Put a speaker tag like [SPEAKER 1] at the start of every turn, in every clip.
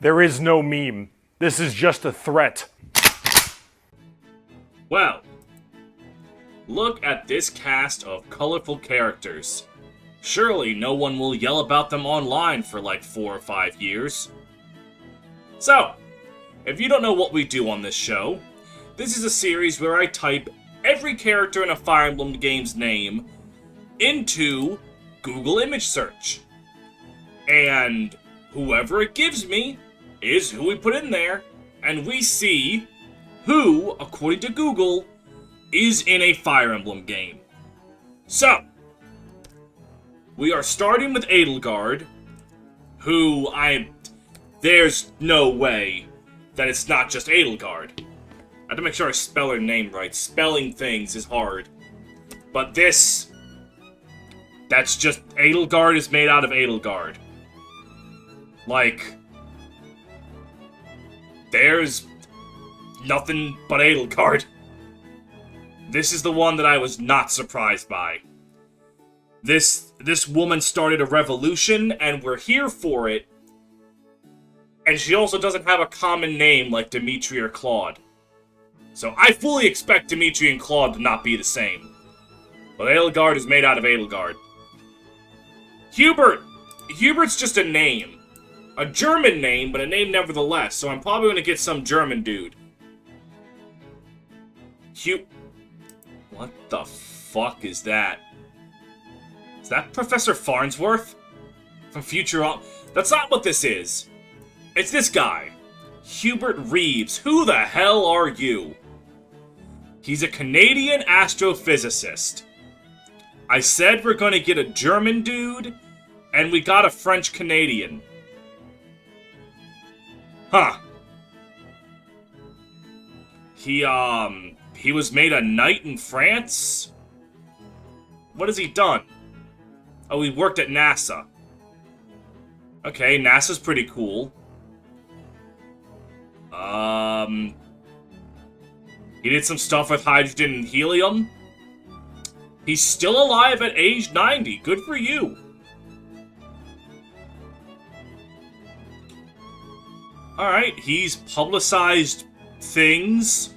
[SPEAKER 1] There is no meme. This is just a threat.
[SPEAKER 2] Well, look at this cast of colorful characters. Surely no one will yell about them online for like 4 or 5 years. So, if you don't know what we do on this show, this is a series where I type every character in a Fire Emblem game's name into Google image search. And whoever it gives me is who we put in there, and we see who, according to Google, is in a Fire Emblem game. So, we are starting with Edelgard, who there's no way that it's not just Edelgard. I have to make sure I spell her name right. Spelling things is hard. But that's just, Edelgard is made out of Edelgard. Like, there's nothing but Edelgard. This is the one that I was not surprised by. This woman started a revolution, and we're here for it. And she also doesn't have a common name like Dimitri or Claude. So I fully expect Dimitri and Claude to not be the same. But Edelgard is made out of Edelgard. Hubert's just a name. A German name, but a name nevertheless, so I'm probably gonna get some German dude. What the fuck is that? Is that Professor Farnsworth? From Futurama? That's not what this is. It's this guy. Hubert Reeves. Who the hell are you? He's a Canadian astrophysicist. I said we're gonna get a German dude, and we got a French Canadian. Huh. He was made a knight in France? What has he done? Oh, he worked at NASA. Okay, NASA's pretty cool. He did some stuff with hydrogen and helium. He's still alive at age 90. Good for you. Alright, he's publicized things.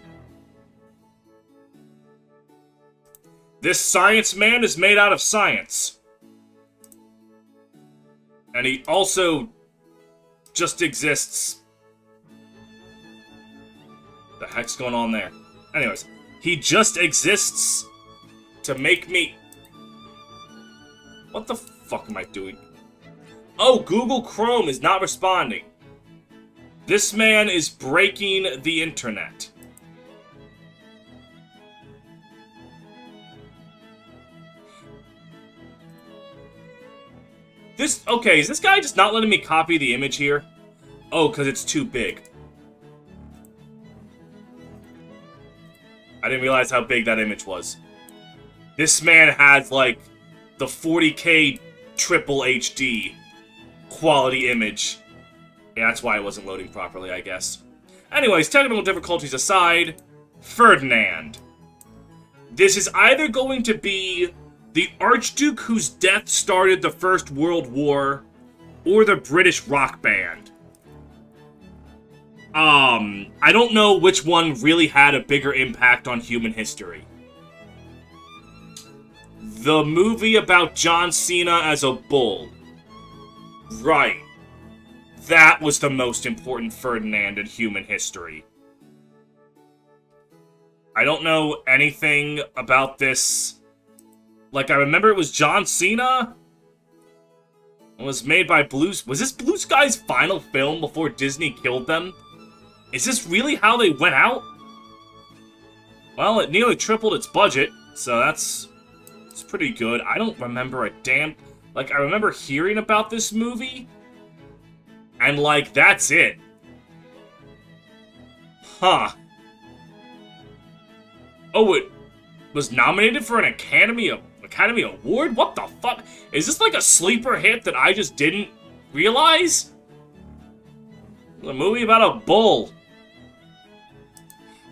[SPEAKER 2] This science man is made out of science. And he also just exists. The heck's going on there? Anyways, he just exists to make me... What the fuck am I doing? Oh, Google Chrome is not responding. This man is breaking the internet. Okay, is this guy just not letting me copy the image here? Oh, because it's too big. I didn't realize how big that image was. This man has, like, the 40K triple HD quality image. Yeah, that's why it wasn't loading properly, I guess. Anyways, technical difficulties aside, Ferdinand. This is either going to be the Archduke whose death started the First World War, or the British rock band. I don't know which one really had a bigger impact on human history. The movie about John Cena as a bull. Right. That was the most important Ferdinand in human history. I don't know anything about this. Like, I remember it was John Cena. It was made by Was this Blue Sky's final film before Disney killed them? Is this really how they went out? Well, it nearly tripled its budget, so it's pretty good. I don't remember a damn... Like, I remember hearing about this movie, and, like, that's it. Huh. Oh, it was nominated for an Academy Award? What the fuck? Is this like a sleeper hit that I just didn't realize? A movie about a bull.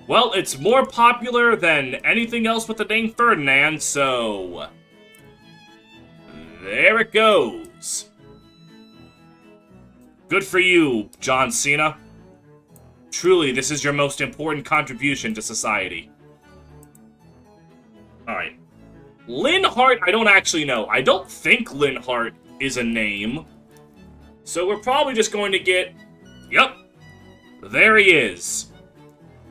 [SPEAKER 2] Well, it's more popular than anything else with the name Ferdinand, so... there it goes. Good for you, John Cena. Truly, this is your most important contribution to society. Alright. Lynn Hart, I don't actually know. I don't think Lynn Hart is a name. So we're probably just going to get... Yep. There he is.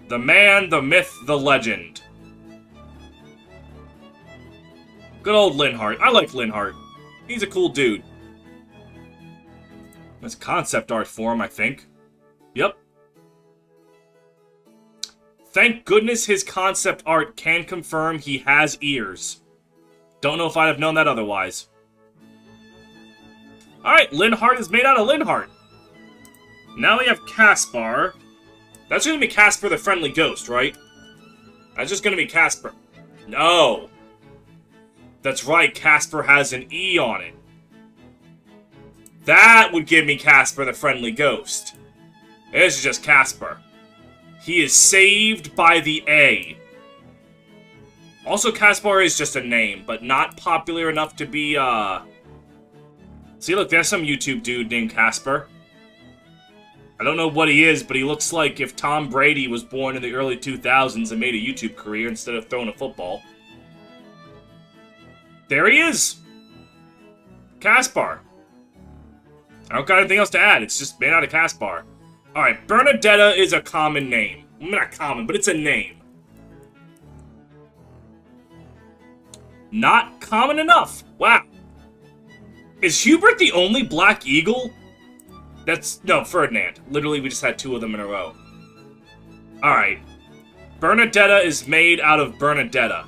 [SPEAKER 2] The man, the myth, the legend. Good old Lynn Hart. I like Lynn Hart. He's a cool dude. That's concept art for him, I think. Yep. Thank goodness his concept art can confirm he has ears. Don't know if I'd have known that otherwise. Alright, Lynn Hart is made out of Lynn Hart. Now we have Caspar. That's going to be Casper the Friendly Ghost, right? That's just going to be Casper. No. That's right, Casper has an E on it. That would give me Casper the Friendly Ghost. This is just Casper. He is saved by the A. Also, Caspar is just a name, but not popular enough to be, See, look, there's some YouTube dude named Casper. I don't know what he is, but he looks like if Tom Brady was born in the early 2000s and made a YouTube career instead of throwing a football. There he is! Caspar. I don't got anything else to add, it's just made out of Caspar. Alright, Bernadetta is a common name. Not common, but it's a name. Not common enough. Wow. Is Hubert the only Black Eagle? No, Ferdinand. Literally, we just had two of them in a row. Alright. Bernadetta is made out of Bernadetta.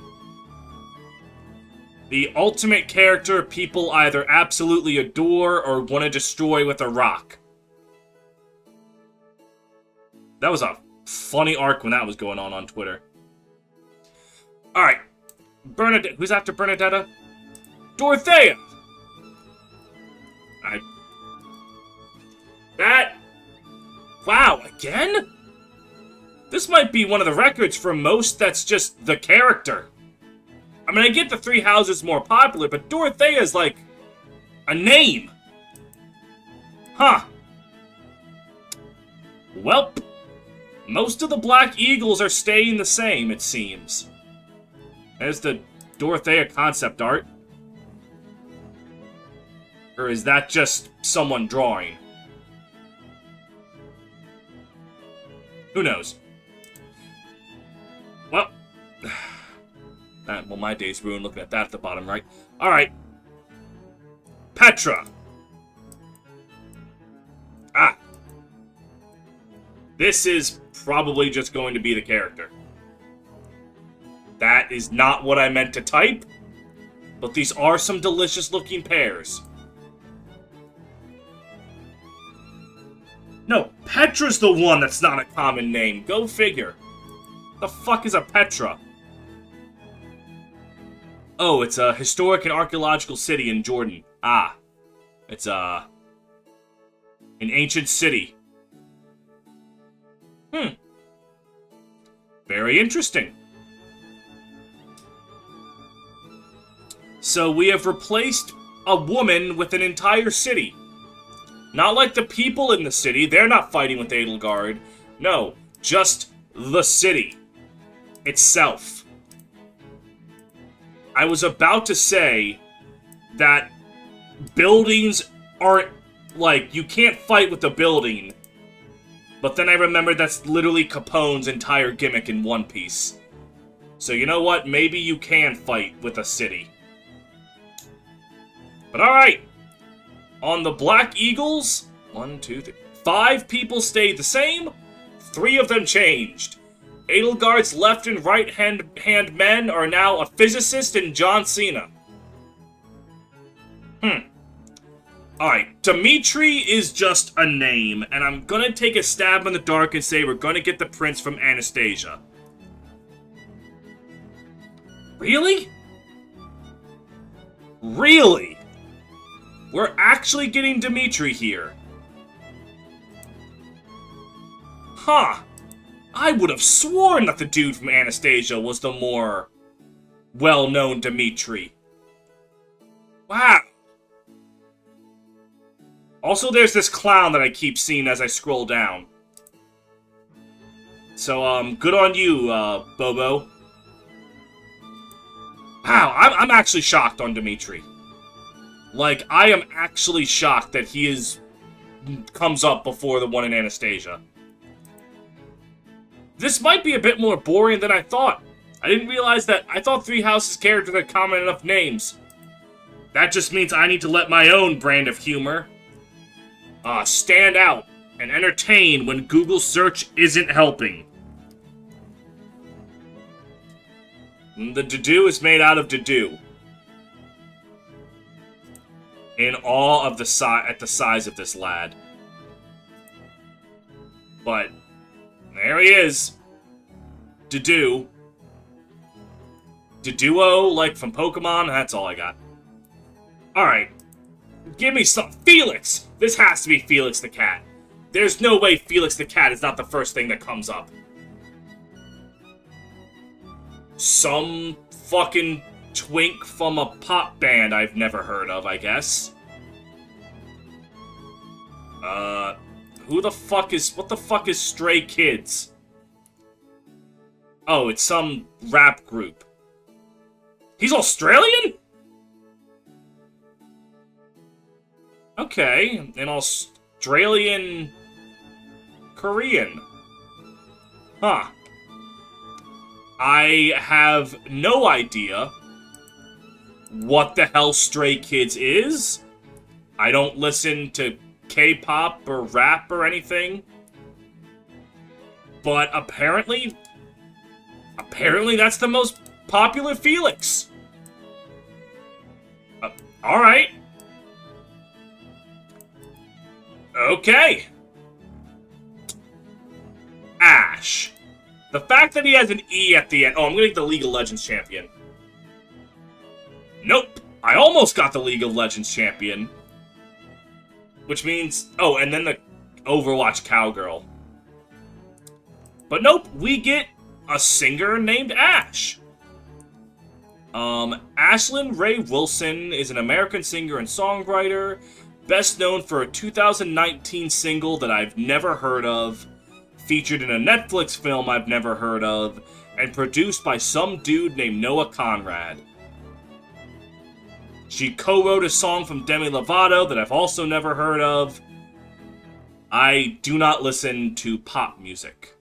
[SPEAKER 2] The ultimate character people either absolutely adore or want to destroy with a rock. That was a funny arc when that was going on Twitter. Alright. Bernadetta. Who's after Bernadetta? Dorothea! Wow, again? This might be one of the records for most that's just the character. I mean, I get the Three Houses more popular, but Dorothea's like a name. Huh. Welp. Most of the Black Eagles are staying the same, it seems. There's the Dorothea concept art. Or is that just someone drawing? Who knows? Well, well, my day's ruined looking at that at the bottom right. Alright. Petra. Ah. This is probably just going to be the character. That is not what I meant to type, but these are some delicious looking pears. No, Petra's the one that's not a common name. Go figure. The fuck is a Petra? Oh, it's a historic and archaeological city in Jordan. Ah. It's, an ancient city. Very interesting. So we have replaced a woman with an entire city. Not like the people in the city, they're not fighting with Edelgard. No, just the city itself. I was about to say that buildings aren't, like, you can't fight with the building. But then I remembered that's literally Capone's entire gimmick in One Piece. So you know what? Maybe you can fight with a city. But alright. On the Black Eagles, 1, 2, 3, 5 people stayed the same, 3 of them changed. Edelgard's left and right hand men are now a physicist and John Cena. Alright, Dimitri is just a name, and I'm gonna take a stab in the dark and say we're gonna get the prince from Anastasia. Really? Really? We're actually getting Dimitri here. Huh. I would have sworn that the dude from Anastasia was the more well-known Dimitri. Wow. Also, there's this clown that I keep seeing as I scroll down. So, good on you, Bobo. Wow, I'm actually shocked on Dimitri. Like, I am actually shocked that he comes up before the one in Anastasia. This might be a bit more boring than I thought. I didn't realize that. I thought Three Houses characters had common enough names. That just means I need to let my own brand of humor stand out and entertain when Google search isn't helping. The Dedue is made out of Dedue. In awe of the size of this lad. But there he is. Dedue. Deduo, like from Pokemon, that's all I got. Alright. Give me some... Felix! This has to be Felix the cat. There's no way Felix the cat is not the first thing that comes up. Some fucking twink from a pop band I've never heard of, I guess. Who the fuck is... What the fuck is Stray Kids? Oh, it's some rap group. He's Australian? Okay, an Australian... Korean. Huh. I have no idea what the hell Stray Kids is. I don't listen to K-pop or rap or anything. But apparently that's the most popular Felix. Alright. Okay. Ash. The fact that he has an E at the end... Oh, I'm gonna get the League of Legends champion. Nope. I almost got the League of Legends champion. Which means... Oh, and then the Overwatch cowgirl. But nope, we get a singer named Ash. Ashlyn Ray Wilson is an American singer and songwriter, best known for a 2019 single that I've never heard of, featured in a Netflix film I've never heard of, and produced by some dude named Noah Conrad. She co-wrote a song from Demi Lovato that I've also never heard of. I do not listen to pop music.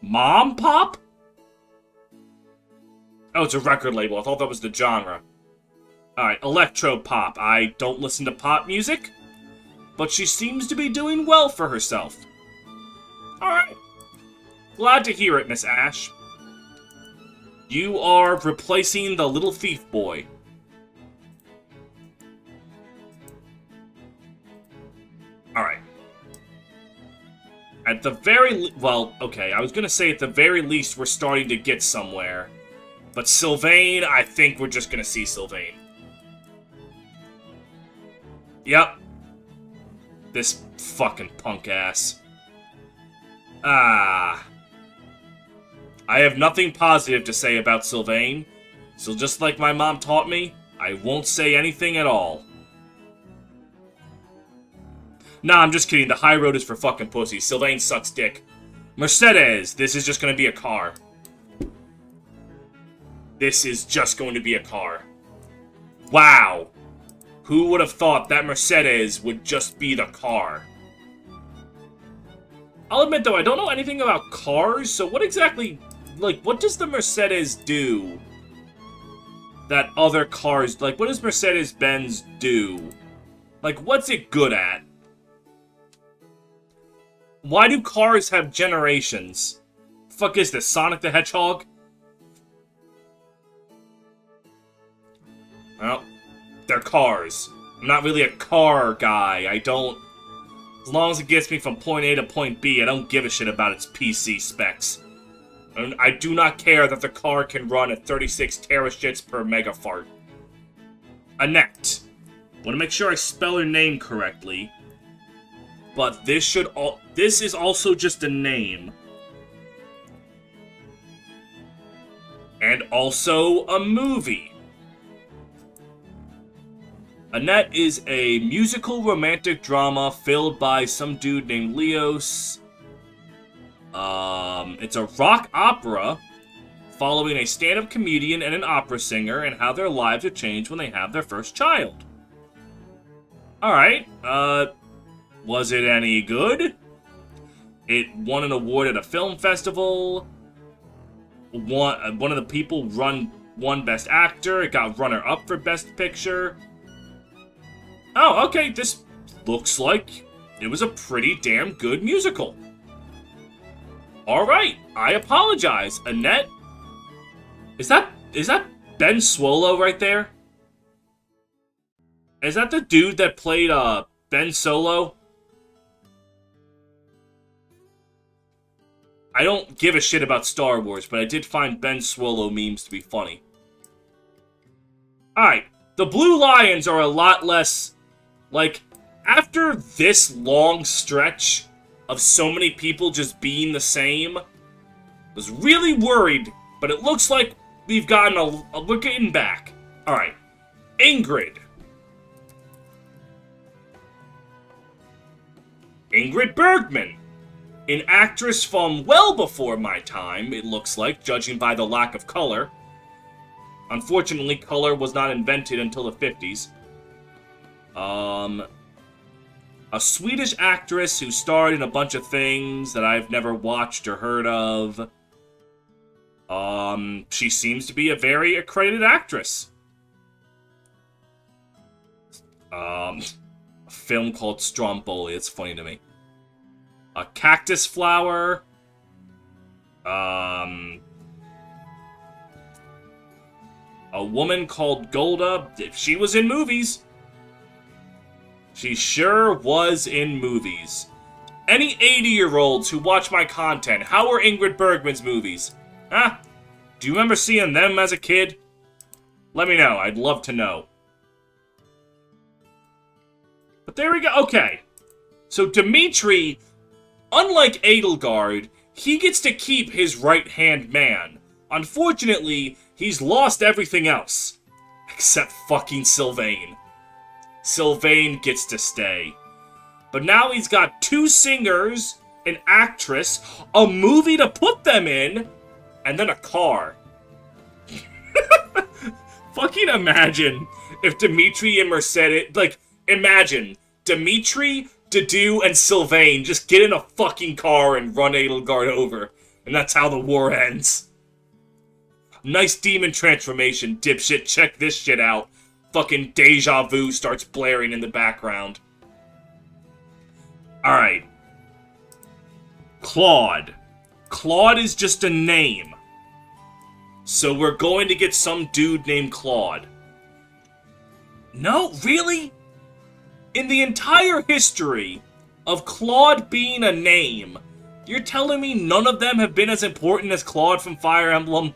[SPEAKER 2] Mom pop? Oh, it's a record label. I thought that was the genre. Alright, electro pop. I don't listen to pop music, but she seems to be doing well for herself. Alright. Glad to hear it, Miss Ash. You are replacing the little thief boy. Alright. At the very... Well, okay, I was gonna say at the very least we're starting to get somewhere. But Sylvain, I think we're just gonna see Sylvain. Yep. This fucking punk ass. I have nothing positive to say about Sylvain, so just like my mom taught me, I won't say anything at all. Nah, I'm just kidding. The high road is for fucking pussies. Sylvain sucks dick. Mercedes, this is just gonna be a car. This is just going to be a car. Wow. Who would have thought that Mercedes would just be the car? I'll admit, though, I don't know anything about cars, so what exactly... Like, what does the Mercedes do that other cars... Like, what does Mercedes-Benz do? Like, what's it good at? Why do cars have generations? Fuck is this, Sonic the Hedgehog? Well, they're cars. I'm not really a car guy. I don't... As long as it gets me from point A to point B, I don't give a shit about its PC specs. And I do not care that the car can run at 36 terashits per megafart. Annette. Want to make sure I spell her name correctly. But this should all... This is also just a name. And also a movie. Annette is a musical romantic drama filled by some dude named Leos. It's a rock opera following a stand-up comedian and an opera singer and how their lives are changed when they have their first child. Alright, was it any good? It won an award at a film festival. One of the people won Best Actor. It got runner-up for Best Picture. Oh, okay, this looks like it was a pretty damn good musical. Alright, I apologize, Annette. Is that Ben Swolo right there? Is that the dude that played, Ben Solo? I don't give a shit about Star Wars, but I did find Ben Swolo memes to be funny. Alright, the Blue Lions are a lot less... Like, after this long stretch of so many people just being the same, I was really worried, but it looks like we've gotten we're getting back. Alright, Ingrid. Ingrid Bergman. An actress from well before my time, it looks like, judging by the lack of color. Unfortunately, color was not invented until the 50s. A Swedish actress who starred in a bunch of things that I've never watched or heard of. She seems to be a very accredited actress. A film called Stromboli, it's funny to me. A cactus flower. A woman called Golda. She was in movies. She sure was in movies. Any 80-year-olds who watch my content, how were Ingrid Bergman's movies? Huh? Do you remember seeing them as a kid? Let me know. I'd love to know. But there we go. Okay. So Dimitri, unlike Edelgard, he gets to keep his right-hand man. Unfortunately, he's lost everything else. Except fucking Sylvain. Sylvain gets to stay. But now he's got 2 singers, an actress, a movie to put them in, and then a car. Fucking imagine if Dimitri and Mercedes... Like, imagine Dimitri, Dedue, and Sylvain just get in a fucking car and run Edelgard over. And that's how the war ends. Nice demon transformation, dipshit. Check this shit out. Fucking Deja Vu starts blaring in the background. Alright. Claude. Claude is just a name. So we're going to get some dude named Claude. No, really? In the entire history of Claude being a name, you're telling me none of them have been as important as Claude from Fire Emblem?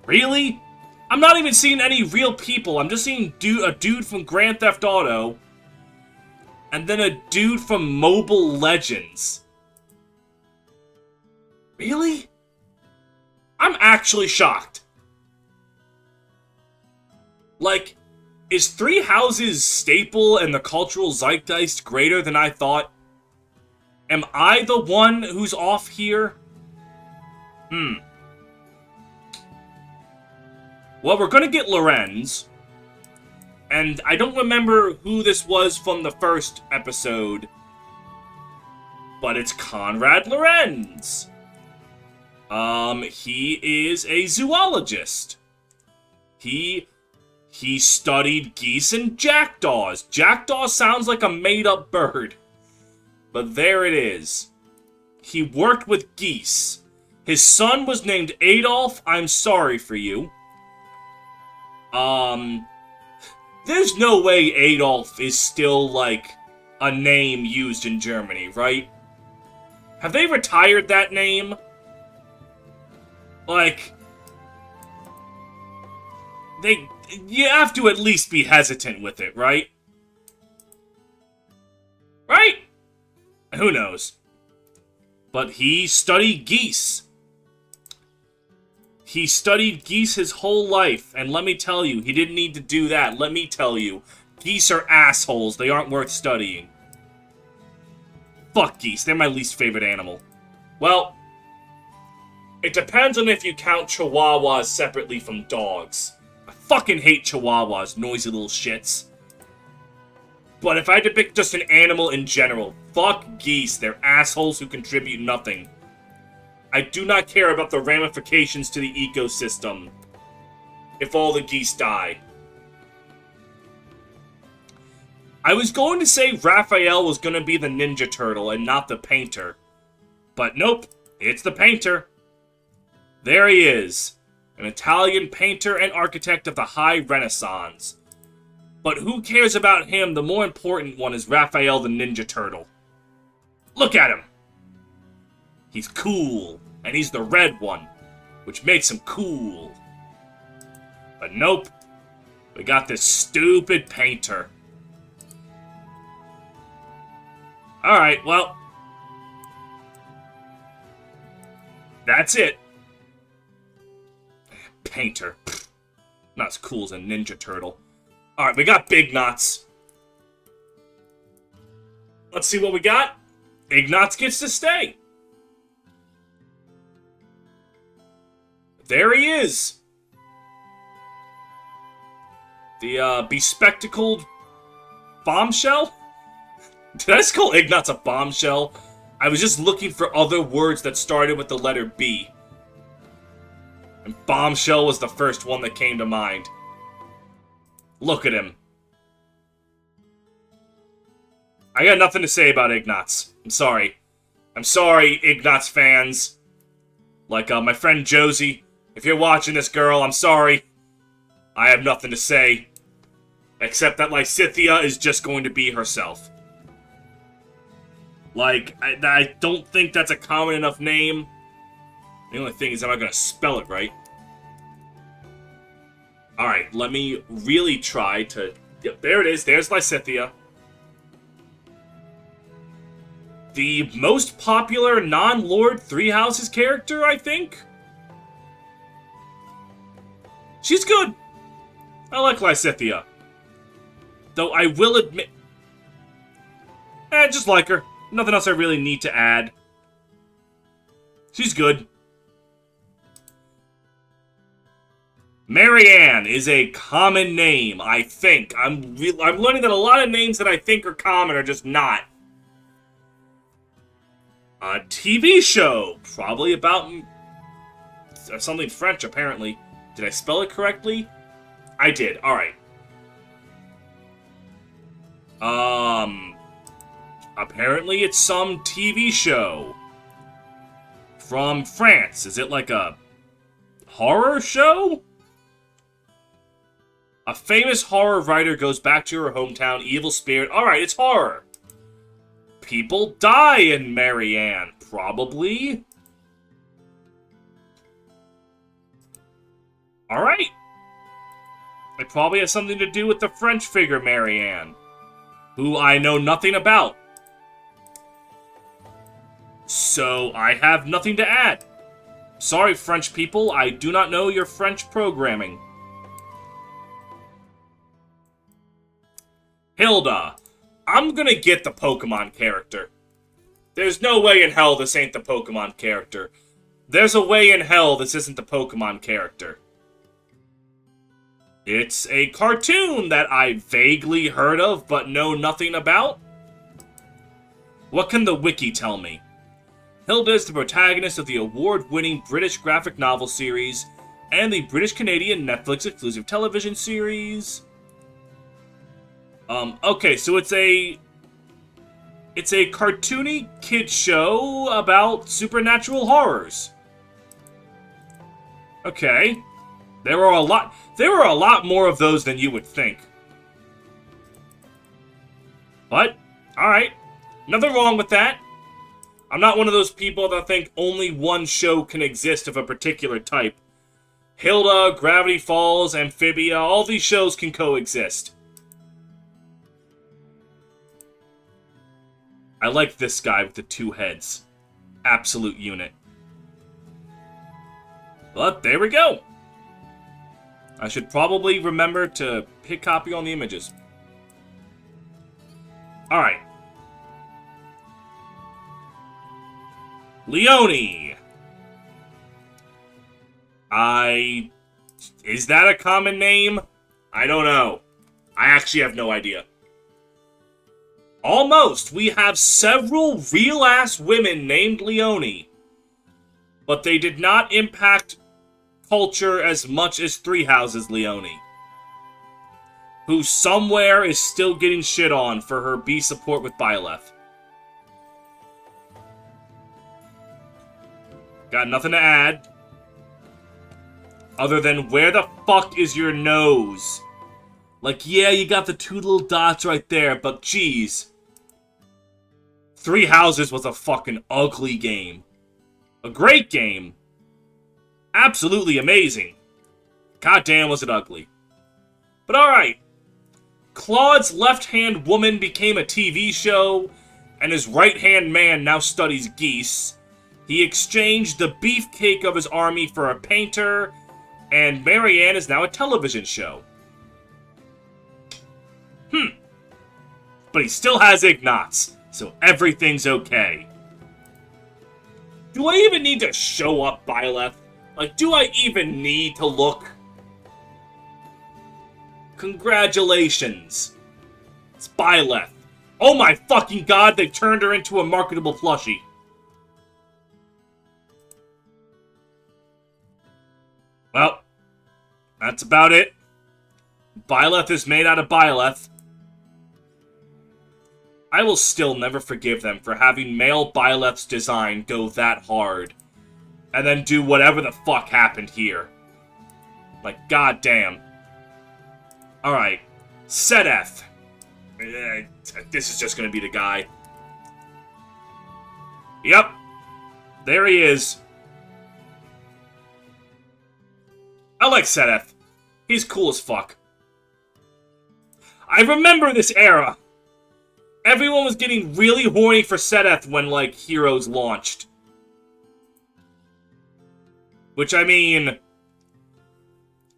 [SPEAKER 2] Really? I'm not even seeing any real people. I'm just seeing a dude from Grand Theft Auto. And then a dude from Mobile Legends. Really? I'm actually shocked. Like, is Three Houses' staple and the cultural zeitgeist greater than I thought? Am I the one who's off here? Well, we're gonna get Lorenz. And I don't remember who this was from the first episode. But it's Conrad Lorenz. He is a zoologist. He studied geese and jackdaws. Jackdaw sounds like a made-up bird. But there it is. He worked with geese. His son was named Adolf. I'm sorry for you. There's no way Adolf is still, like, a name used in Germany, right? Have they retired that name? Like, you have to at least be hesitant with it, right? Right? Who knows? But he studied geese. He studied geese his whole life, and let me tell you, he didn't need to do that. Let me tell you, geese are assholes. They aren't worth studying. Fuck geese. They're my least favorite animal. Well, it depends on if you count chihuahuas separately from dogs. I fucking hate chihuahuas, noisy little shits. But if I had to pick just an animal in general, fuck geese. They're assholes who contribute nothing. I do not care about the ramifications to the ecosystem if all the geese die. I was going to say Raphael was going to be the Ninja Turtle and not the painter. But nope, it's the painter. There he is, an Italian painter and architect of the High Renaissance. But who cares about him? The more important one is Raphael the Ninja Turtle. Look at him! He's cool, and he's the red one, which makes him cool. But nope, we got this stupid painter. Alright, well, that's it. Painter. Not as cool as a Ninja Turtle. Alright, we got Big Knots. Let's see what we got. Ignatz gets to stay. There he is. The, bespectacled bombshell? Did I just call Ignatz a bombshell? I was just looking for other words that started with the letter B. And bombshell was the first one that came to mind. Look at him. I got nothing to say about Ignatz. I'm sorry. I'm sorry, Ignatz fans. Like, my friend Josie. If you're watching this, girl, I'm sorry. I have nothing to say. Except that Lysithea is just going to be herself. Like, I don't think that's a common enough name. The only thing is, am I going to spell it right? Alright, let me really try to... Yep, there it is. There's Lysithea. The most popular non-Lord Three Houses character, I think? She's good. I like Lysithea. Though I will admit... just like her. Nothing else I really need to add. She's good. Marianne is a common name, I think. I'm learning that a lot of names that I think are common are just not. A TV show, probably about something French, apparently. Did I spell it correctly? I did, alright. Apparently it's some TV show from France. Is it like a horror show? A famous horror writer goes back to her hometown, evil spirit. Alright, it's horror. People die in Marianne, probably. Alright. It probably has something to do with the French figure Marianne, who I know nothing about. So, I have nothing to add. Sorry, French people, I do not know your French programming. Hilda. I'm gonna get the Pokemon character. There's no way in hell this ain't the Pokemon character. There's a way in hell this isn't the Pokemon character. It's a cartoon that I vaguely heard of but know nothing about. What can the wiki tell me? Hilda is the protagonist of the award-winning British graphic novel series and the British-Canadian Netflix exclusive television series. Okay, so it's a cartoony kid show about supernatural horrors. Okay. There were a lot more of those than you would think. But, alright. Nothing wrong with that. I'm not one of those people that think only one show can exist of a particular type. Hilda, Gravity Falls, Amphibia, all these shows can coexist. I like this guy with the two heads. Absolute unit. But there we go. I should probably remember to hit copy on the images. Alright. Leone. Is that a common name? I don't know. I actually have no idea. Almost. We have several real-ass women named Leone. But they did not impact culture as much as Three Houses Leone, who somewhere is still getting shit on for her B support with Byleth. Got nothing to add. Other than, where the fuck is your nose? Like, yeah, you got the two little dots right there, but geez. Three Houses was a fucking ugly game. A great game. Absolutely amazing. Goddamn, was it ugly. But alright. Claude's left-hand woman became a TV show, and his right-hand man now studies geese. He exchanged the beefcake of his army for a painter, and Marianne is now a television show. But he still has Ignatz, so everything's okay. Do I even need to show up, Byleth? Like, do I even need to look? Congratulations. It's Byleth. Oh my fucking god, they turned her into a marketable plushie. Well, that's about it. Byleth is made out of Byleth. I will still never forgive them for having male Byleth's design go that hard. And then do whatever the fuck happened here. Like, goddamn. Alright. Sedeth. This is just gonna be the guy. Yep. There he is. I like Sedeth. He's cool as fuck. I remember this era. Everyone was getting really horny for Sedeth when, like, Heroes launched. Which, I mean,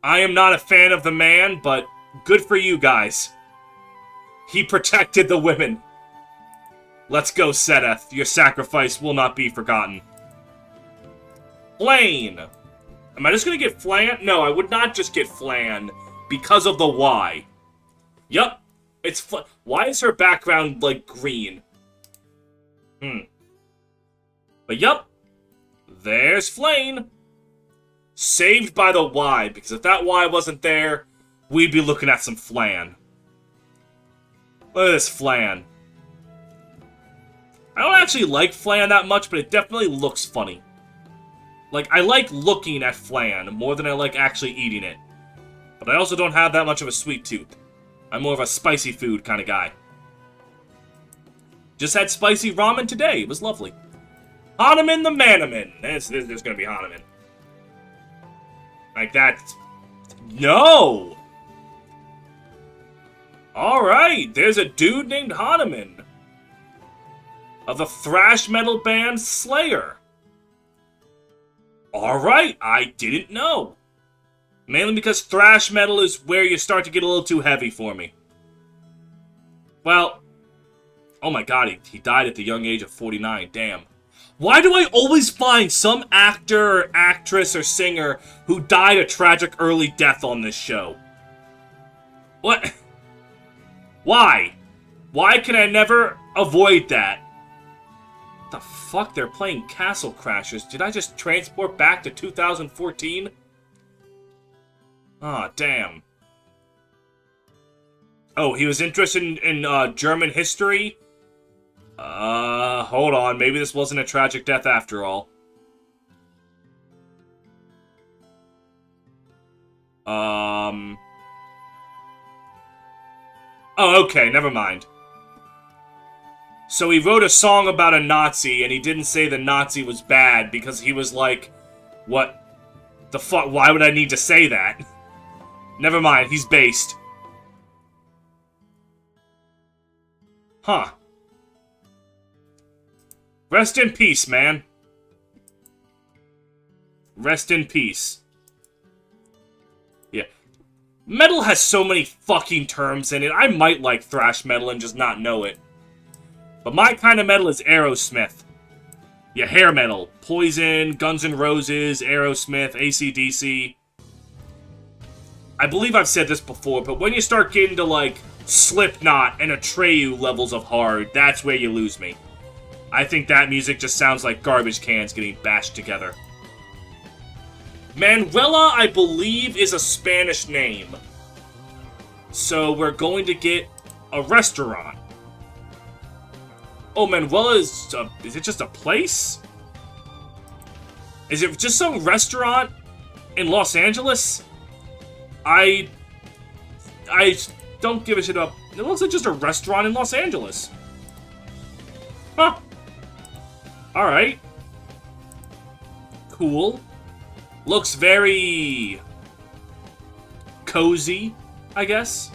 [SPEAKER 2] I am not a fan of the man, but good for you guys. He protected the women. Let's go, Sedeth. Your sacrifice will not be forgotten. Flan. Am I just gonna get Flan? No, I would not just get Flan because of the Y. Yup. It's why is her background, like, green? But yup. There's Flan. Saved by the Y, because if that Y wasn't there, we'd be looking at some Flan. Look at this Flan. I don't actually like Flan that much, but it definitely looks funny. Like, I like looking at Flan more than I like actually eating it. But I also don't have that much of a sweet tooth. I'm more of a spicy food kind of guy. Just had spicy ramen today. It was lovely. Hanuman the Manaman. There's gonna be Hanuman. Like that. No! Alright, there's a dude named Hanuman. Of the thrash metal band Slayer. Alright, I didn't know. Mainly because thrash metal is where you start to get a little too heavy for me. Well, oh my god, he died at the young age of 49, damn. Why do I always find some actor, or actress, or singer who died a tragic early death on this show? What? Why? Why can I never avoid that? The fuck? They're playing Castle Crashers. Did I just transport back to 2014? Ah, damn. Oh, he was interested in German history? Hold on. Maybe this wasn't a tragic death after all. Oh, okay. Never mind. So he wrote a song about a Nazi, and he didn't say the Nazi was bad because he was like, what the fuck? Why would I need to say that? Never mind. He's based. Huh. Rest in peace, man. Rest in peace. Yeah. Metal has so many fucking terms in it. I might like thrash metal and just not know it. But my kind of metal is Aerosmith. Yeah, hair metal. Poison, Guns N' Roses, Aerosmith, AC/DC. I believe I've said this before, but when you start getting to, like, Slipknot and Atreyu levels of hard, that's where you lose me. I think that music just sounds like garbage cans getting bashed together. Manuela, I believe, is a Spanish name. So we're going to get a restaurant. Oh, Manuela is it just a place? Is it just some restaurant in Los Angeles? I don't give a shit about... It looks like just a restaurant in Los Angeles. Huh. Alright. Cool. Looks very... cozy, I guess.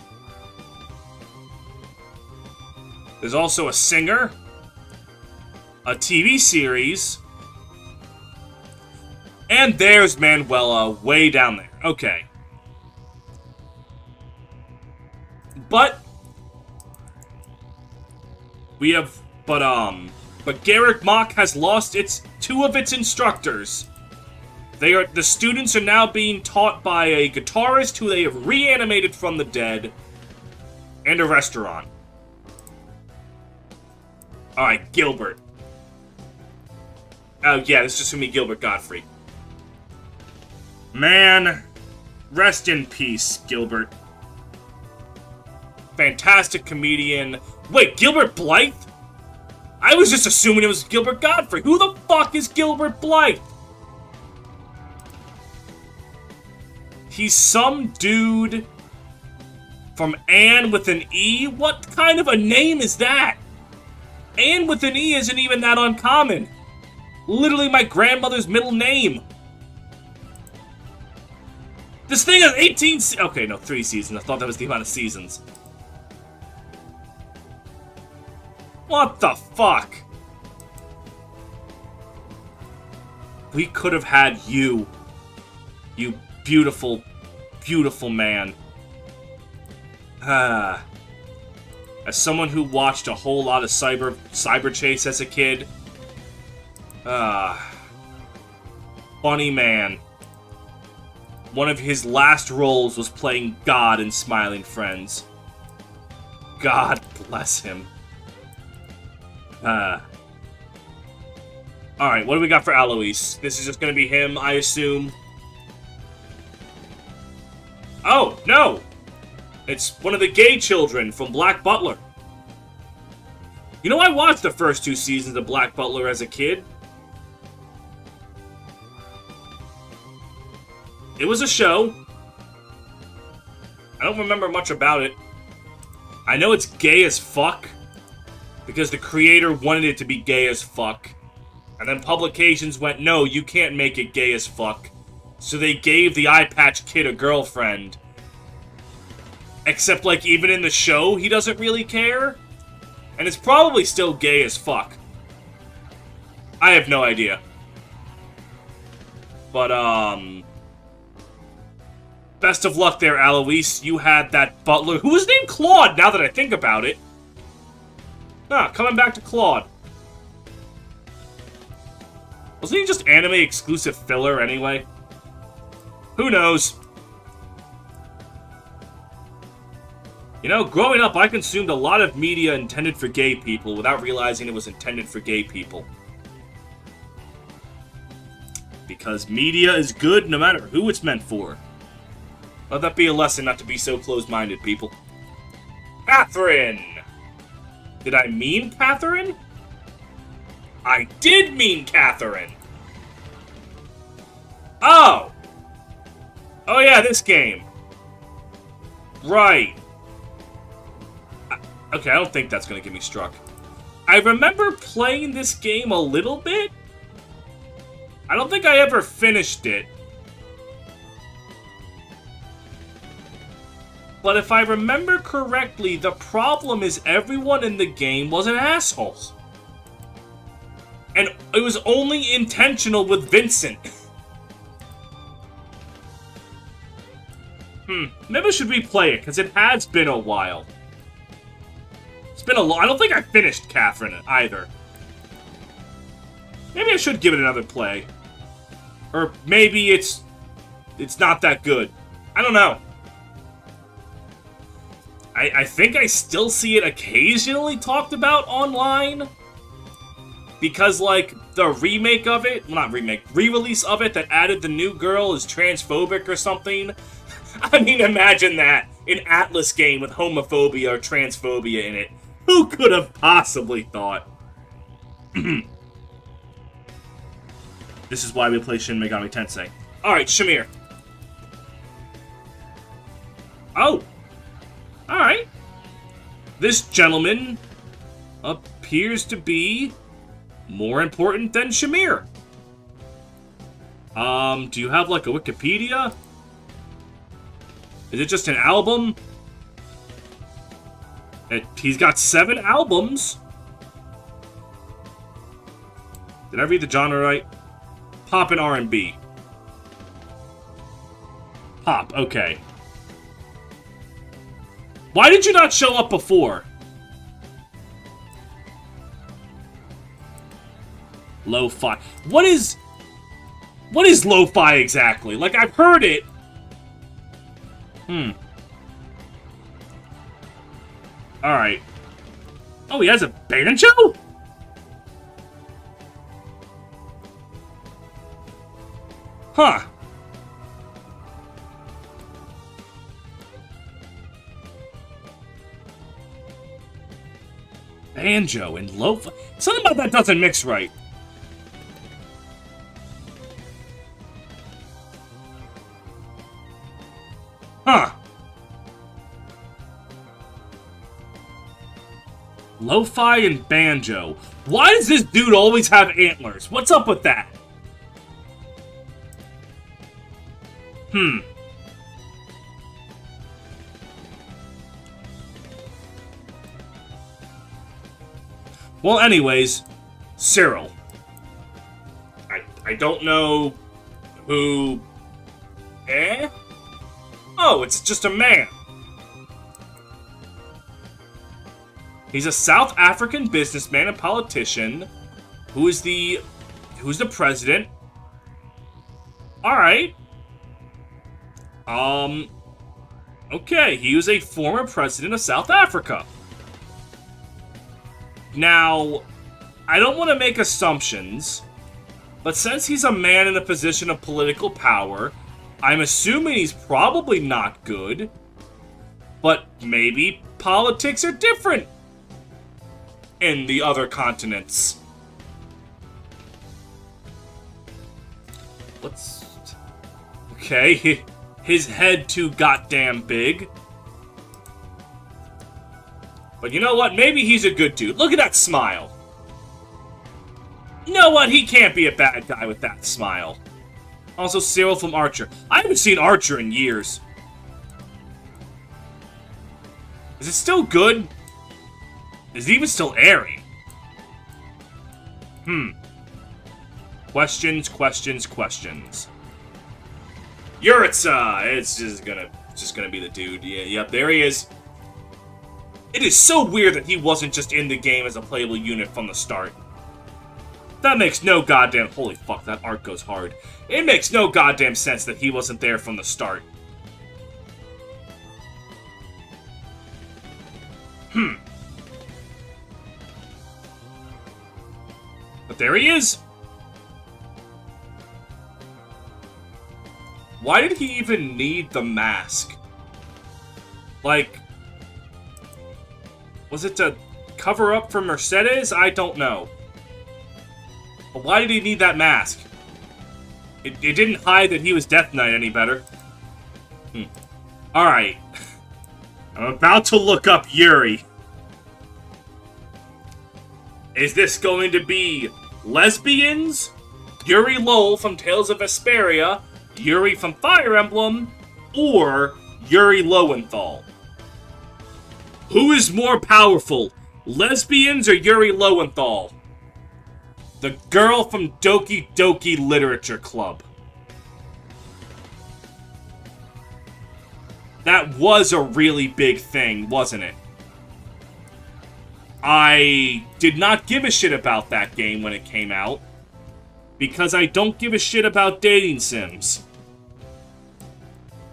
[SPEAKER 2] There's also a singer. A TV series. And there's Manuela way down there. Okay. But we have, but Garrick Mach has lost two of its instructors. The students are now being taught by a guitarist who they have reanimated from the dead, and a restaurant. Alright, Gilbert. Oh yeah, this is just gonna be Gilbert Gottfried. Man, rest in peace, Gilbert. Fantastic comedian. Wait, Gilbert Blythe? I was just assuming it was Gilbert Gottfried. Who the fuck is Gilbert Blythe? He's some dude from Anne with an E? What kind of a name is that? Anne with an E isn't even that uncommon. Literally my grandmother's middle name. This thing has 18 okay, no, 3 seasons. I thought that was the amount of seasons. What the fuck? We could have had you. You beautiful, beautiful man. As someone who watched a whole lot of Cyber Chase as a kid. Funny man. One of his last roles was playing God in Smiling Friends. God bless him. Alright, what do we got for Alois? This is just gonna be him, I assume. Oh, no! It's one of the gay children from Black Butler. You know, I watched the first 2 seasons of Black Butler as a kid. It was a show. I don't remember much about it. I know it's gay as fuck. Because the creator wanted it to be gay as fuck. And then publications went, no, you can't make it gay as fuck. So they gave the Eye Patch Kid a girlfriend. Except, like, even in the show, he doesn't really care. And it's probably still gay as fuck. I have no idea. But, best of luck there, Alois. You had that butler, who was named Claude, now that I think about it. Ah, coming back to Claude. Wasn't he just anime exclusive filler anyway? Who knows? You know, growing up, I consumed a lot of media intended for gay people without realizing it was intended for gay people. Because media is good no matter who it's meant for. Let that be a lesson not to be so closed-minded, people. Catherine! Did I mean Catherine? I did mean Catherine! Oh! Oh yeah, this game. Right. Okay, I don't think that's gonna get me struck. I remember playing this game a little bit. I don't think I ever finished it. But if I remember correctly, the problem is everyone in the game was an asshole. And it was only intentional with Vincent. Maybe I should replay it, because it has been a while. It's been a long... I don't think I finished Catherine either. Maybe I should give it another play. Or maybe it's not that good. I don't know. I think I still see it occasionally talked about online. Because, like, the remake of it... Well, not remake. Re-release of it that added the new girl is transphobic or something. I mean, imagine that. An Atlas game with homophobia or transphobia in it. Who could have possibly thought? This is why we play Shin Megami Tensei. Alright, Shamir. Oh. Alright. This gentleman appears to be more important than Shamir. Do you have, like, a Wikipedia? Is it just an album? He's got 7 albums. Did I read the genre right? Pop and R&B. Pop, okay. Why did you not show up before? Lo-fi. What is lo-fi exactly? Like, I've heard it. Alright. Oh, he has a banjo? Huh. Banjo and lo-fi. Something about that doesn't mix right. Huh. Lo-fi and banjo. Why does this dude always have antlers? What's up with that? Well, anyways, Cyril. I don't know who... Eh? Oh, it's just a man. He's a South African businessman and politician who's the president. Alright. Okay, he was a former president of South Africa. Now, I don't want to make assumptions, but since he's a man in a position of political power, I'm assuming he's probably not good, but maybe politics are different in the other continents. Okay, his head too goddamn big. But you know what? Maybe he's a good dude. Look at that smile. You know what? He can't be a bad guy with that smile. Also, Cyril from Archer. I haven't seen Archer in years. Is it still good? Is it even still airing? Questions, questions, questions. Yuritsa! It's just gonna be the dude. Yeah, yep, there he is. It is so weird that he wasn't just in the game as a playable unit from the start. That makes no goddamn... Holy fuck, that art goes hard. It makes no goddamn sense that he wasn't there from the start. But there he is. Why did he even need the mask? Like... Was it to cover up for Mercedes? I don't know. But why did he need that mask? It didn't hide that he was Death Knight any better. Alright. I'm about to look up Yuri. Is this going to be lesbians? Yuri Lowell from Tales of Vesperia, Yuri from Fire Emblem, or Yuri Lowenthal? Who is more powerful, lesbians or Yuri Lowenthal? The girl from Doki Doki Literature Club. That was a really big thing, wasn't it? I did not give a shit about that game when it came out, because I don't give a shit about dating sims.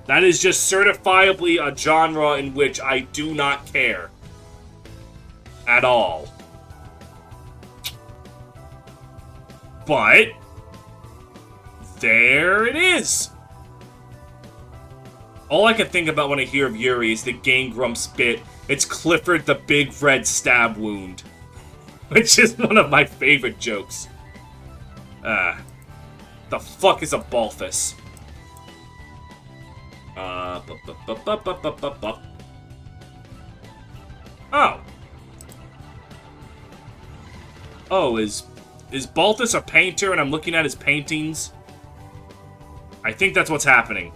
[SPEAKER 2] That is just certifiably a genre in which I do not care. At all. But there it is. All I can think about when I hear of Yuri is the Game Grumps bit. It's Clifford the Big Red Stab Wound. Which is one of my favorite jokes. The fuck is a Balthus? Oh. Oh, is Balthus a painter and I'm looking at his paintings? I think that's what's happening.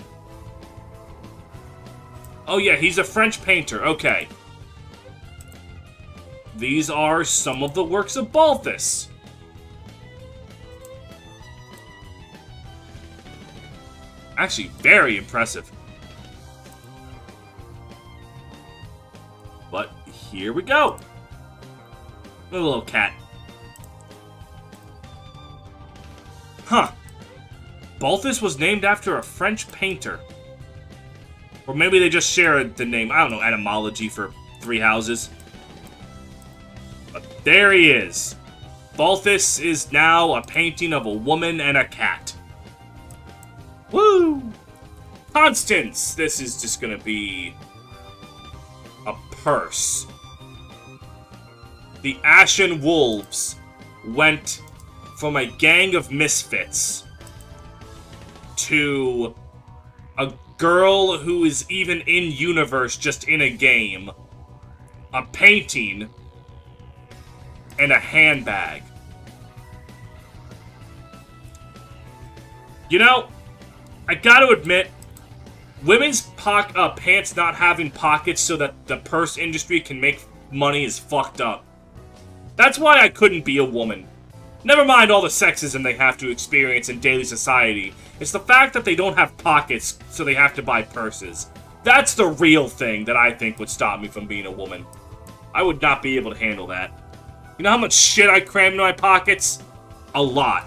[SPEAKER 2] Oh yeah, he's a French painter. Okay. These are some of the works of Balthus. Actually, very impressive. But here we go. A little cat. Huh. Balthus was named after a French painter. Or maybe they just shared the name. I don't know, etymology for three houses. But there he is. Balthus is now a painting of a woman and a cat. Woo! Constance! This is just gonna be a purse. The Ashen Wolves went from a gang of misfits to a girl who is even in universe, just in a game, a painting, and a handbag. You know, I gotta admit, women's pants not having pockets so that the purse industry can make money is fucked up. That's why I couldn't be a woman. Never mind all the sexism they have to experience in daily society. It's the fact that they don't have pockets, so they have to buy purses. That's the real thing that I think would stop me from being a woman. I would not be able to handle that. You know how much shit I cram into my pockets? A lot.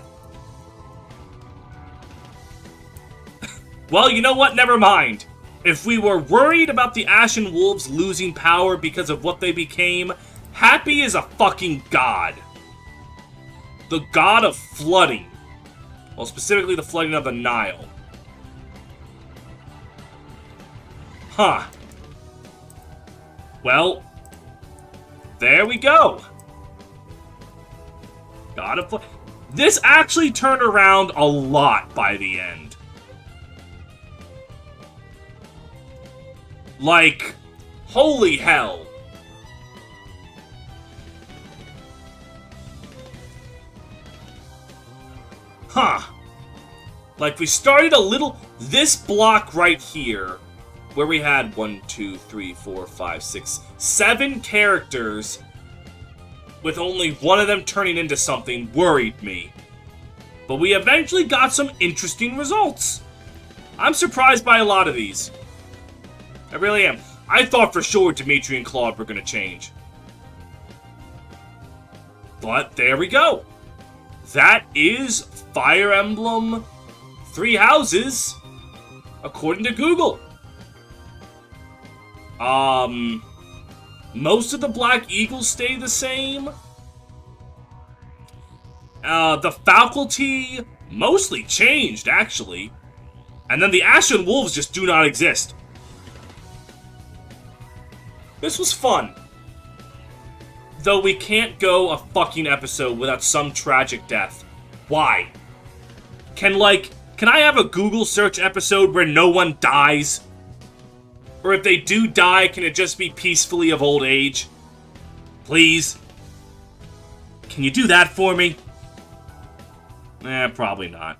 [SPEAKER 2] Well, you know what? Never mind. If we were worried about the Ashen Wolves losing power because of what they became, Happy is a fucking god. The god of flooding. Well, specifically the flooding of the Nile. Huh. Well, there we go. God of flooding. This actually turned around a lot by the end. Like, holy hell. Huh. Like, we started a little... This block right here, where we had 1, 2, 3, 4, 5, 6, 7 characters, with only one of them turning into something, worried me. But we eventually got some interesting results. I'm surprised by a lot of these. I really am. I thought for sure Dimitri and Claude were going to change. But there we go. That is Fire Emblem Three Houses, according to Google. Most of the Black Eagles stay the same. The faculty mostly changed, actually. And then the Ashen Wolves just do not exist. This was fun. Though we can't go a fucking episode without some tragic death. Why? Can I have a Google search episode where no one dies? Or if they do die, can it just be peacefully of old age? Please? Can you do that for me? Probably not.